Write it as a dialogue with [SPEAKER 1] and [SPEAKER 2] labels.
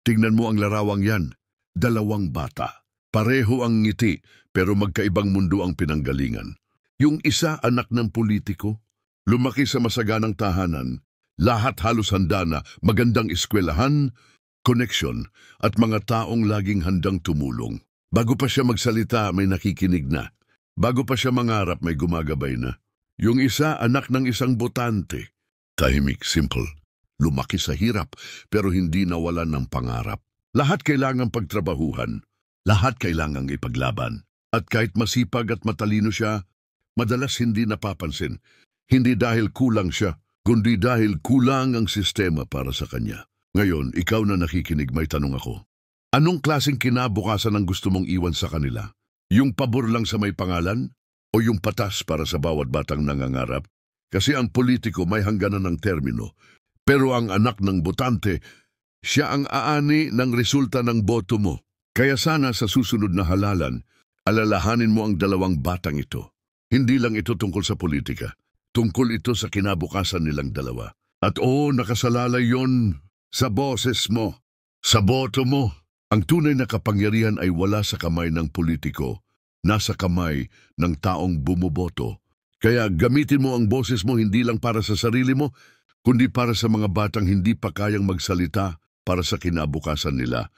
[SPEAKER 1] Tingnan mo ang larawang yan. Dalawang bata. Pareho ang ngiti, pero magkaibang mundo ang pinanggalingan. Yung isa anak ng politiko, lumaki sa masaganang tahanan, lahat halos handa na, magandang eskwelahan, koneksyon, at mga taong laging handang tumulong. Bago pa siya magsalita, may nakikinig na. Bago pa siya mangarap, may gumagabay na. Yung isa, anak ng isang botante. Tahimik, simple. Lumaki sa hirap, pero hindi nawalan ng pangarap. Lahat kailangang pagtrabahuhan. Lahat kailangang ipaglaban. At kahit masipag at matalino siya, madalas hindi napapansin. Hindi dahil kulang siya, kundi dahil kulang ang sistema para sa kanya. Ngayon, ikaw na nakikinig, may tanong ako. Anong klaseng kinabukasan ang gusto mong iwan sa kanila? Yung pabor lang sa may pangalan? O yung patas para sa bawat batang nangangarap? Kasi ang politiko may hangganan ng termino. Pero ang anak ng botante, siya ang aani ng resulta ng boto mo. Kaya sana sa susunod na halalan, alalahanin mo ang dalawang batang ito. Hindi lang ito tungkol sa politika. Tungkol ito sa kinabukasan nilang dalawa. At nakasalalay yon sa boses mo, sa boto mo. Ang tunay na kapangyarihan ay wala sa kamay ng politiko, nasa kamay ng taong bumoboto. Kaya gamitin mo ang boses mo hindi lang para sa sarili mo, kundi para sa mga batang hindi pa kayang magsalita para sa kinabukasan nila.